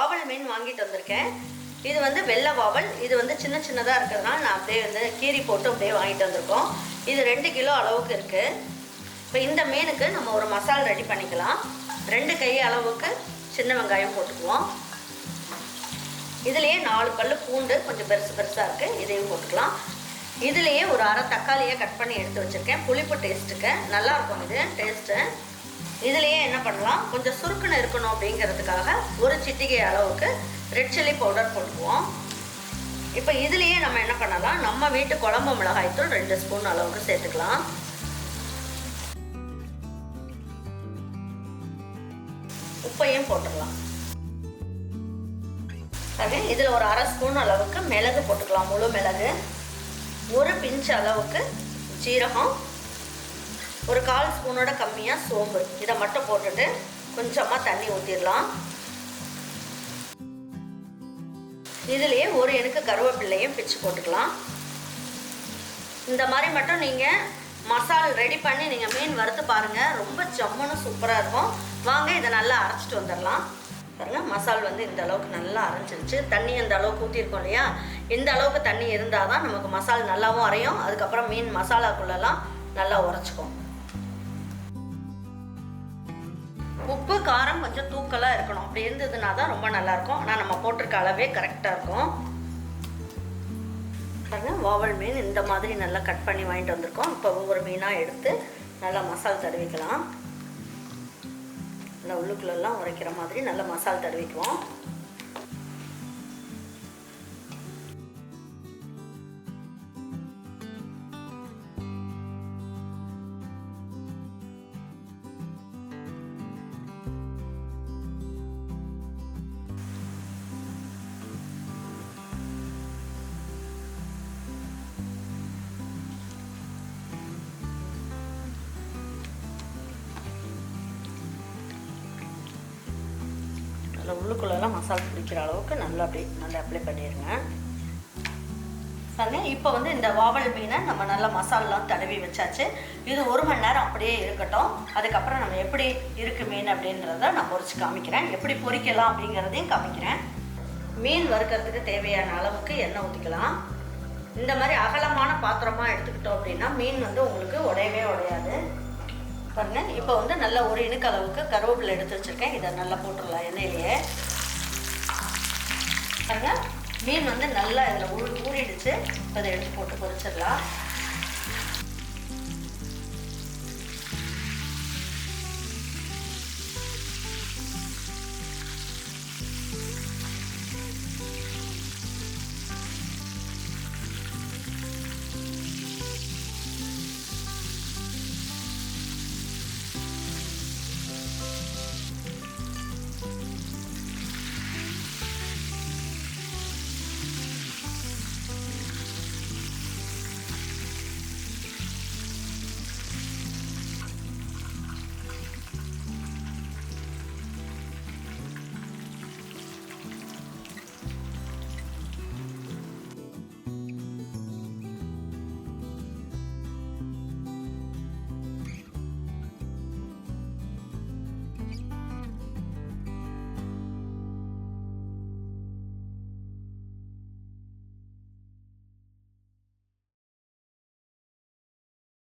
வாவல் மீன் வாங்கிட்டு வந்திருக்கேன். இது வந்து வெள்ளை வாவல். இது வந்து சின்ன சின்னதாக இருக்கிறதுனால நான் அப்படியே வந்து கீரி போட்டு அப்படியே வாங்கிட்டு வந்திருக்கோம். இது 2 கிலோ அளவுக்கு இருக்குது. இப்போ இந்த மீனுக்கு நம்ம ஒரு மசாலா ரெடி பண்ணிக்கலாம். 2 கை அளவுக்கு சின்ன வெங்காயம் போட்டுக்குவோம். இதுலேயே 4 பல்லு பூண்டு கொஞ்சம் பெருசாக இருக்குது, இதையும் போட்டுக்கலாம். இதுலேயே ஒரு அரை தக்காளியை கட் பண்ணி எடுத்து வச்சுருக்கேன். புளிப்பு டேஸ்ட்டுக்கு நல்லாயிருக்கும் இது டேஸ்ட்டு. இதுலேயே என்ன பண்ணலாம், கொஞ்சம் சுருக்குன்னு இருக்கணும் அப்படிங்கிறதுக்காக ஒரு சிட்டிகை அளவுக்கு ரெட் சில்லி பவுடர் போட்டுக்குவோம். இப்போ இதுலேயே நம்ம என்ன பண்ணலாம், நம்ம வீட்டு குழம்பு மிளகாய்த்தூள் 2 ஸ்பூன் அளவுக்கு சேர்த்துக்கலாம். உப்பையும் போட்டுடலாம். சரி, இதில் ஒரு அரை ஸ்பூன் அளவுக்கு மிளகு போட்டுக்கலாம், முழு மிளகு. ஒரு பிஞ்ச் அளவுக்கு ஜீரகம், ஒரு 1/4 ஸ்பூனோட கம்மியாக சோம்பு. இதை மட்டும் போட்டுட்டு கொஞ்சமாக தண்ணி ஊற்றிடலாம். இதுலேயே ஒரு எனக்கு கருவேப்பிள்ளையும் பிச்சு போட்டுக்கலாம். இந்த மாதிரி மட்டும் நீங்கள் மசாலா ரெடி பண்ணி நீங்கள் மீன் வறுத்து பாருங்கள், ரொம்ப ஜம்முன்னு சூப்பராக இருக்கும். வாங்க இதை நல்லா அரைச்சிட்டு வந்துடலாம். பாருங்கள், மசாலா வந்து இந்த அளவுக்கு நல்லா அரைஞ்சிருச்சு. தண்ணி அந்த அளவுக்கு ஊற்றிருக்கோம் இல்லையா, இந்த அளவுக்கு தண்ணி இருந்தால் தான் நமக்கு மசாலா நல்லாவும் அரையும். அதுக்கப்புறம் மீன் மசாலாக்குள்ளெல்லாம் நல்லா உரைச்சிக்கும். உப்பு காரம் கொஞ்சம் தூக்கலாக இருக்கணும், அப்படி இருந்ததுனா தான் ரொம்ப நல்லாயிருக்கும். ஆனால் நம்ம போட்டிருக்க அளவே கரெக்டாக இருக்கும். பாருங்கள், வாவல் மீன் இந்த மாதிரி நல்லா கட் பண்ணி வாங்கிட்டு வந்திருக்கோம். இப்போ ஒவ்வொரு மீனாக எடுத்து நல்லா மசாலா தடவிக்கலாம். நல்லா உள்ளுக்குள்ளெல்லாம் உரைக்கிற மாதிரி நல்லா மசாலா தடவிக்குவோம். நல்லா உள்ளுக்குள்ளெல்லாம் மசாலா பிடிக்கிற அளவுக்கு நல்லா அப்ளை பண்ணிடுங்க. சரி, இப்போ வந்து இந்த வாவல் மீனை நம்ம நல்லா மசாலாலாம் தடவி வச்சாச்சு. இது 1 மணி நேரம் அப்படியே இருக்கட்டும். அதுக்கப்புறம் நம்ம எப்படி இருக்குது மீன் அப்படின்றத நான் பொரிச்சு காமிக்கிறேன். எப்படி பொரிக்கலாம் அப்படிங்கிறதையும் காமிக்கிறேன். மீன் வறுக்கிறதுக்கு தேவையான அளவுக்கு எண்ணெய் ஊற்றிக்கலாம். இந்த மாதிரி அகலமான பாத்திரமாக எடுத்துக்கிட்டோம் அப்படின்னா மீன் வந்து உங்களுக்கு உடையாது. பாருங்க, இப்போ வந்து நல்லா ஒரு இனுக்கு அளவுக்கு கருவேப்பிலை எடுத்து வச்சுருக்கேன். இதை நல்லா போட்டுடலாம் எண்ணெயிலேயே. பாருங்க, மீன் வந்து நல்லா இதில் ஊறிடுச்சு. இப்போ இதை எடுத்து போட்டு பொரிச்சிடலாம்.